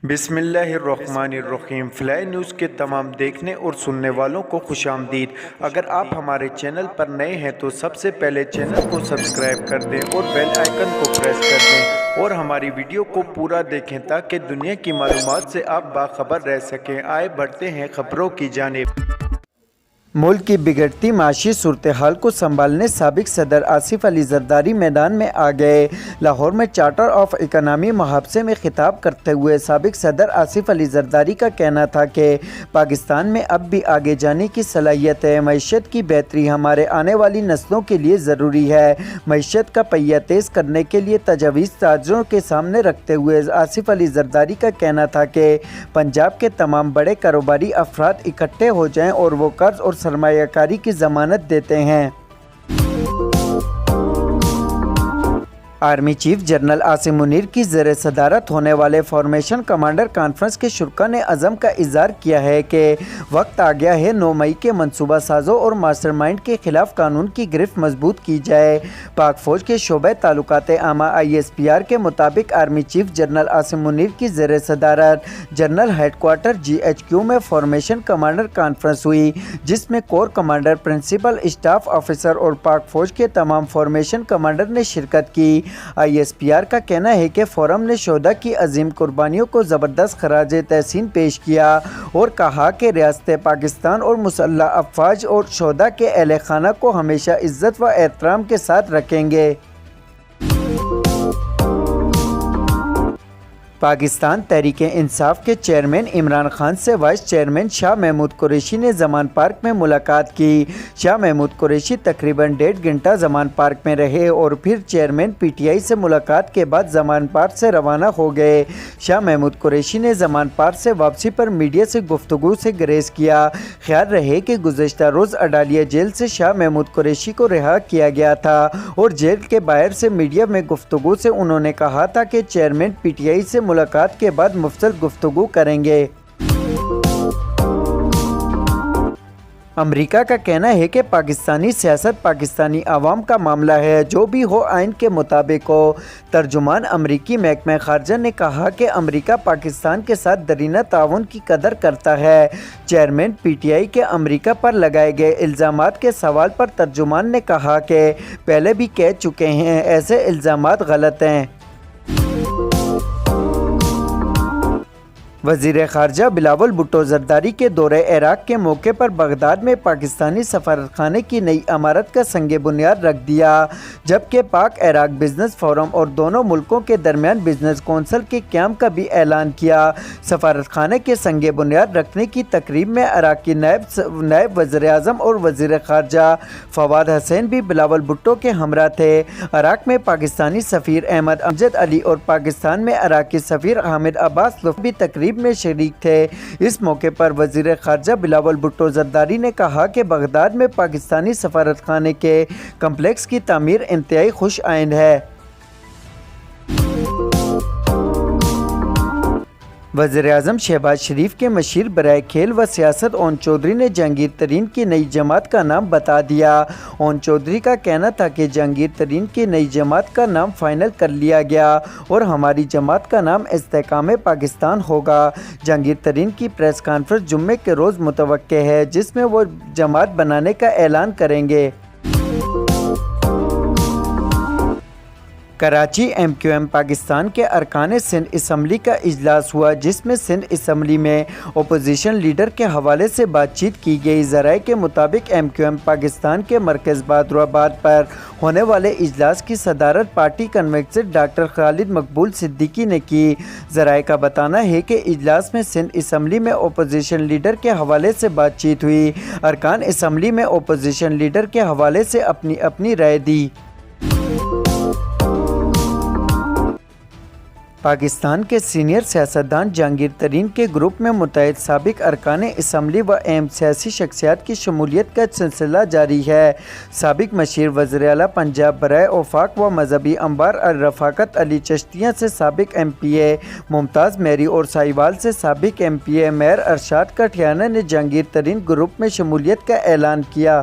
بسم اللہ الرحمن الرحیم۔ فلائی نیوز کے تمام دیکھنے اور سننے والوں کو خوش آمدید۔ اگر آپ ہمارے چینل پر نئے ہیں تو سب سے پہلے چینل کو سبسکرائب کر دیں اور بیل آئیکن کو پریس کر دیں اور ہماری ویڈیو کو پورا دیکھیں تاکہ دنیا کی معلومات سے آپ باخبر رہ سکیں۔ آئے بڑھتے ہیں خبروں کی جانب۔ ملک کی بگڑتی معاشی صورتحال کو سنبھالنے سابق صدر آصف علی زرداری میدان میں آ گئے۔ لاہور میں چارٹر آف اکنامی محادثے میں خطاب کرتے ہوئے سابق صدر آصف علی زرداری کا کہنا تھا کہ پاکستان میں اب بھی آگے جانے کی صلاحیت ہے۔ معیشت کی بہتری ہمارے آنے والی نسلوں کے لیے ضروری ہے۔ معیشت کا پہیہ تیز کرنے کے لیے تجاویز تاجروں کے سامنے رکھتے ہوئے آصف علی زرداری کا کہنا تھا کہ پنجاب کے تمام بڑے کاروباری افراد اکٹھے ہو جائیں اور وہ قرض اور سرمایہ کاری کی ضمانت دیتے ہیں۔ Army chief general Asim Munir کی زیر صدارت ہونے والے فارمیشن کمانڈر کانفرنس کے شرکاء نے عزم کا اظہار کیا ہے کہ وقت آ گیا ہے 9 مئی کے منصوبہ سازوں اور ماسٹر مائنڈ کے خلاف قانون کی گرفت مضبوط کی جائے۔ پاک فوج کے شعبہ تعلقات عامہ ISPR کے مطابق army chief general Asim Munir کی زیر صدارت جنرل ہیڈ کوارٹر GHQ میں فارمیشن کمانڈر کانفرنس ہوئی، جس میں corps commander, principal staff officer اور پاک فوج کے تمام فارمیشن کمانڈر نے شرکت کی۔ ISPR کا کہنا ہے کہ فورم نے شہداء کی عظیم قربانیوں کو زبردست خراج تحسین پیش کیا اور کہا کہ ریاست پاکستان اور مسلح افواج اور شہداء کے اہل خانہ کو ہمیشہ عزت و احترام کے ساتھ رکھیں گے۔ پاکستان تحریک انصاف کے چیئرمین عمران خان سے وائس چیئرمین شاہ محمود قریشی نے زمان پارک میں ملاقات کی۔ شاہ محمود قریشی تقریباً 1.5 گھنٹہ زمان پارک میں رہے اور پھر چیئرمین PTI سے ملاقات کے بعد زمان پارک سے روانہ ہو گئے۔ شاہ محمود قریشی نے زمان پارک سے واپسی پر میڈیا سے گفتگو سے گریز کیا۔ خیال رہے کہ گزشتہ روز اڈالیہ جیل سے شاہ محمود قریشی کو رہا کیا گیا تھا اور جیل کے باہر سے میڈیا میں گفتگو سے انہوں نے کہا تھا کہ چیئرمین PTI سے ملاقات کے بعد مفصل گفتگو کریں گے۔ امریکہ کا کہنا ہے کہ پاکستانی سیاست پاکستانی عوام کا معاملہ ہے، جو بھی ہو آئین کے مطابق ہو۔ ترجمان امریکی محکمہ خارجہ نے کہا کہ امریکہ پاکستان کے ساتھ دیرینہ تعاون کی قدر کرتا ہے۔ چیئرمین PTI کے امریکہ پر لگائے گئے الزامات کے سوال پر ترجمان نے کہا کہ پہلے بھی کہہ چکے ہیں، ایسے الزامات غلط ہیں۔ وزیر خارجہ بلاول بھٹو زرداری کے دورہ عراق کے موقع پر بغداد میں پاکستانی سفارتخانے کی نئی عمارت کا سنگ بنیاد رکھ دیا، جبکہ پاک عراق بزنس فورم اور دونوں ملکوں کے درمیان بزنس کونسل کے قیام کا بھی اعلان کیا۔ سفارتخانے کے سنگ بنیاد رکھنے کی تقریب میں عراق کی نائب وزیر اعظم اور وزیر خارجہ فواد حسین بھی بلاول بھٹو کے ہمراہ تھے۔ عراق میں پاکستانی سفیر احمد امجد علی اور پاکستان میں عراقی سفیر حامد عباس لطفی بھی تقریب میں شریک تھے۔ اس موقع پر وزیر خارجہ بلاول بھٹو زرداری نے کہا کہ بغداد میں پاکستانی سفارتخانے کے کمپلیکس کی تعمیر انتہائی خوش آئند ہے۔ وزیر اعظم شہباز شریف کے مشیر برائے کھیل و سیاست اون چودھری نے جہانگیر ترین کی نئی جماعت کا نام بتا دیا۔ اون چودھری کا کہنا تھا کہ جہانگیر ترین کی نئی جماعت کا نام فائنل کر لیا گیا اور ہماری جماعت کا نام استحکام پاکستان ہوگا۔ جہانگیر ترین کی پریس کانفرنس جمعے کے روز متوقع ہے، جس میں وہ جماعت بنانے کا اعلان کریں گے۔ کراچی MQM پاکستان کے ارکان سندھ اسمبلی کا اجلاس ہوا، جس میں سندھ اسمبلی میں اپوزیشن لیڈر کے حوالے سے بات چیت کی گئی۔ ذرائع کے مطابق MQM پاکستان کے مرکز بہادرآباد پر ہونے والے اجلاس کی صدارت پارٹی کنوینر ڈاکٹر خالد مقبول صدیقی نے کی۔ ذرائع کا بتانا ہے کہ اجلاس میں سندھ اسمبلی میں اپوزیشن لیڈر کے حوالے سے بات چیت ہوئی۔ ارکان اسمبلی میں اپوزیشن لیڈر کے حوالے سے اپنی اپنی رائے دی۔ پاکستان کے سینئر سیاستدان جہانگیر ترین کے گروپ میں متعدد سابق ارکان اسمبلی و اہم سیاسی شخصیات کی شمولیت کا سلسلہ جاری ہے۔ سابق مشیر وزیر اعلیٰ پنجاب برائے آفاق و مذہبی امور رفاقت علی چشتیہ سے سابق MPA ممتاز میری اور ساہیوال سے سابق MPA میر ارشاد کاٹھیانہ نے جہانگیر ترین گروپ میں شمولیت کا اعلان کیا۔